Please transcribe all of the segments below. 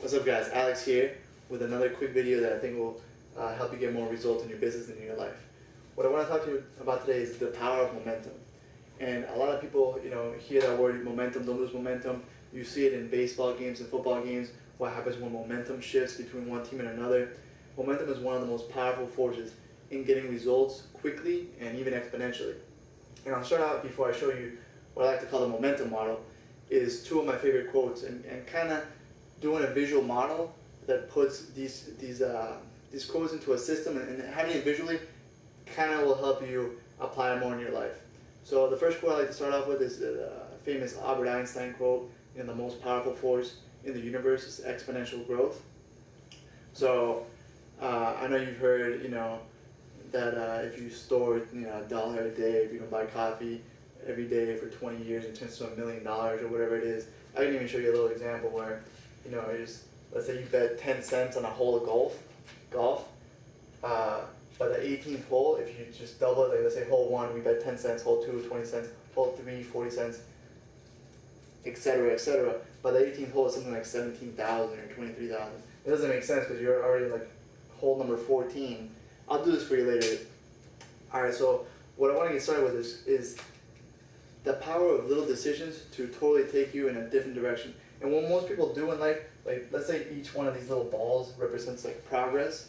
What's up guys, Alex here with another quick video that I think will help you get more results in your business and in your life. What I want to talk to you about today is the power of momentum. And a lot of people, hear that word momentum, don't lose momentum. You see it in baseball games and football games, what happens when momentum shifts between one team and another. Momentum is one of the most powerful forces in getting results quickly and even exponentially. And I'll start out before I show you what I like to call the momentum model, is two of my favorite quotes and kind of doing a visual model that puts these quotes into a system, and having it visually kind of will help you apply more in your life. So the first quote I like to start off with is the famous Albert Einstein quote, the most powerful force in the universe is exponential growth. So I know you've heard, that if you store, $1 a day, if you can buy coffee every day for 20 years, it turns to $1 million or whatever it is. I can even show you a little example where, let's say you bet 10 cents on a hole of golf. By the 18th hole, if you just double it, let's say hole 1, we bet 10 cents, hole 2, 20 cents, hole 3, 40 cents, etc., etc. By the 18th hole, it's something like 17,000 or 23,000. It doesn't make sense because you're already like hole number 14. I'll do this for you later. Alright, so what I want to get started with is the power of little decisions to totally take you in a different direction. And what most people do in life, like let's say each one of these little balls represents like progress.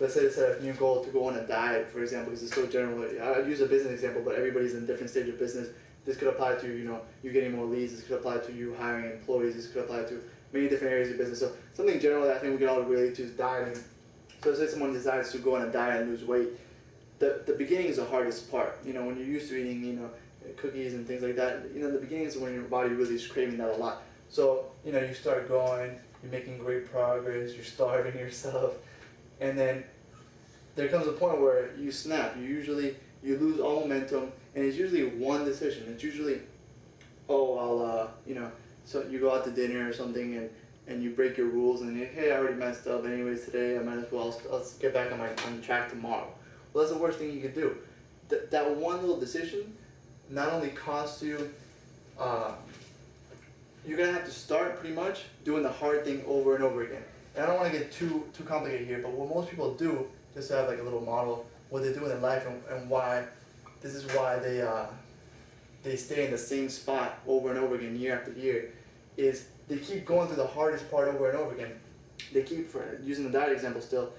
Let's say they set a new goal to go on a diet, for example, because it's so general. I'll use a business example, but everybody's in a different stage of business. This could apply to, you getting more leads. This could apply to you hiring employees. This could apply to many different areas of business. So something general that I think we can all relate to is dieting. So let's say someone decides to go on a diet and lose weight. The beginning is the hardest part. When you're used to eating, cookies and things like that, the beginning is when your body really is craving that a lot. So, you start going, you're making great progress, you're starving yourself, and then there comes a point where you snap. You lose all momentum, and it's usually one decision. It's usually, so you go out to dinner or something, and you break your rules, and you're like, hey, I already messed up anyways today, I might as well, I'll get back on track tomorrow. Well, that's the worst thing you could do. That one little decision not only costs you, you're going to have to start pretty much doing the hard thing over and over again. And I don't want to get too complicated here, but what most people do, just to have like a little model, what they do in their life and why, this is why they stay in the same spot over and over again year after year, is they keep going through the hardest part over and over again. They keep, for using the diet example still,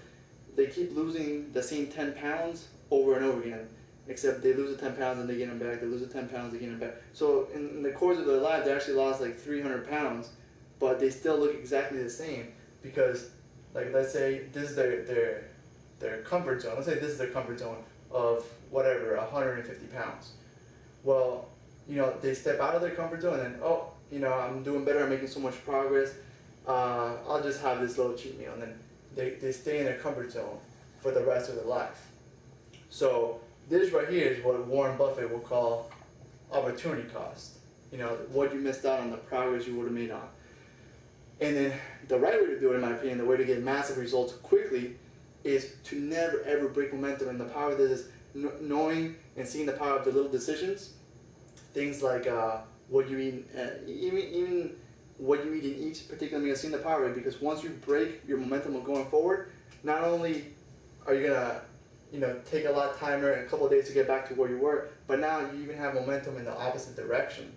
they keep losing the same 10 pounds over and over again. Except they lose the 10 pounds and they gain them back, they lose the 10 pounds, they gain them back. So in the course of their life, they actually lost like 300 pounds, but they still look exactly the same because, like, let's say this is their comfort zone. Let's say this is their comfort zone of whatever, 150 pounds. Well, they step out of their comfort zone and then, I'm doing better, I'm making so much progress, I'll just have this little cheat meal. And then they stay in their comfort zone for the rest of their life. So this right here is what Warren Buffett will call opportunity cost. What you missed out on, the progress you would have made on. And then the right way to do it, in my opinion, the way to get massive results quickly, is to never ever break momentum. And the power of this is knowing and seeing the power of the little decisions. Things like what you eat, even what you eat in each particular meal, seeing the power of it. Because once you break your momentum of going forward, not only are you gonna take a lot of time or a couple of days to get back to where you were, but now you even have momentum in the opposite direction.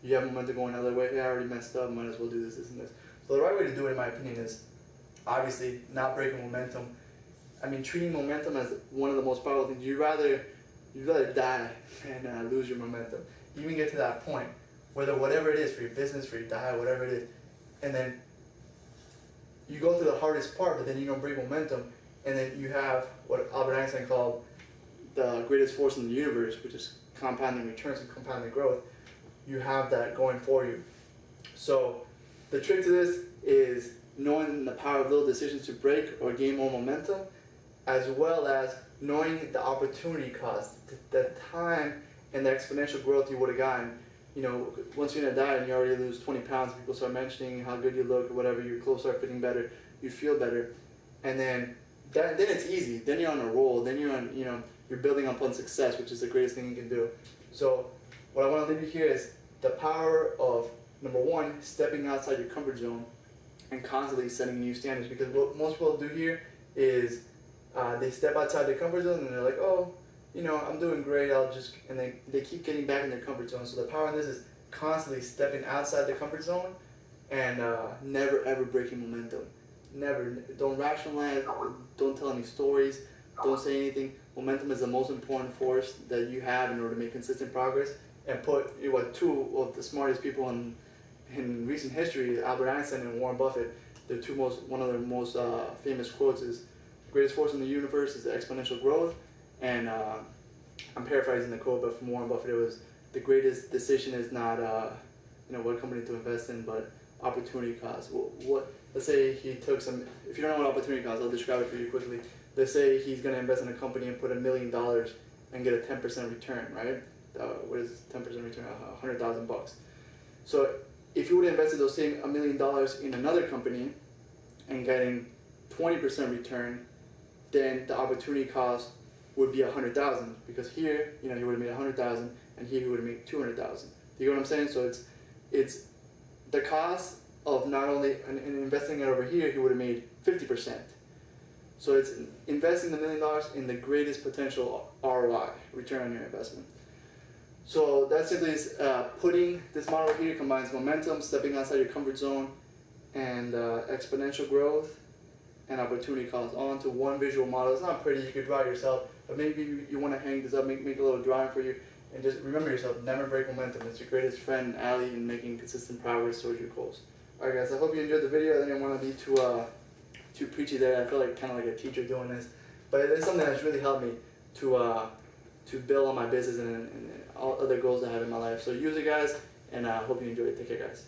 You have momentum going the other way. Hey, I already messed up, might as well do this, this, and this. So the right way to do it, in my opinion, is obviously not breaking momentum. I mean, treating momentum as one of the most powerful things. You'd rather die and lose your momentum. Even get to that point, whatever it is, for your business, for your diet, whatever it is, and then you go through the hardest part, but then you don't break momentum. And then you have what Albert Einstein called the greatest force in the universe, which is compounding returns and compounding growth. You have that going for you. So the trick to this is knowing the power of little decisions to break or gain more momentum, as well as knowing the opportunity cost, the time and the exponential growth you would have gotten. Once you're in a diet and you already lose 20 pounds, people start mentioning how good you look or whatever, your clothes start fitting better, you feel better. And then it's easy. Then you're on a roll. Then you're on, you're building upon success, which is the greatest thing you can do. So what I want to leave you here is the power of, number one, stepping outside your comfort zone, and constantly setting new standards. Because what most people do here is they step outside their comfort zone and they're like, oh, I'm doing great, and they keep getting back in their comfort zone. So the power in this is constantly stepping outside the comfort zone and never ever breaking momentum. Never. Don't rationalize, don't tell any stories, don't say anything. Momentum is the most important force that you have in order to make consistent progress. And put two of the smartest people in recent history, Albert Einstein and Warren Buffett, one of their most famous quotes is, the greatest force in the universe is exponential growth. And I'm paraphrasing the quote, but from Warren Buffett it was, the greatest decision is not what company to invest in, but opportunity cost. Let's say he took some, if you don't know what opportunity cost, I'll describe it for you quickly. Let's say he's going to invest in a company and put $1 million and get a 10% return, right? What is 10% return? $100,000. So if you would have invested those same $1 million in another company and getting 20% return, then the opportunity cost would be $100,000, because here, he would have made $100,000, and here he would have made $200,000. Do you get what I'm saying? So it's the cost of not only in investing it over here, he would have made 50%. So it's investing the $1 million in the greatest potential ROI, return on your investment. So that simply is putting this model here combines momentum, stepping outside your comfort zone, and exponential growth and opportunity cost onto one visual model. It's not pretty, you could draw it yourself, but maybe you want to hang this up, make a little drawing for you, and just remember yourself, never break momentum. It's your greatest friend, ally, in making consistent progress towards your goals. Alright guys, I hope you enjoyed the video. I didn't want to be too preachy there. I feel like kind of like a teacher doing this, but it's something that's really helped me to build on my business and all other goals I have in my life. So use it guys, and I hope you enjoy it. Take care guys.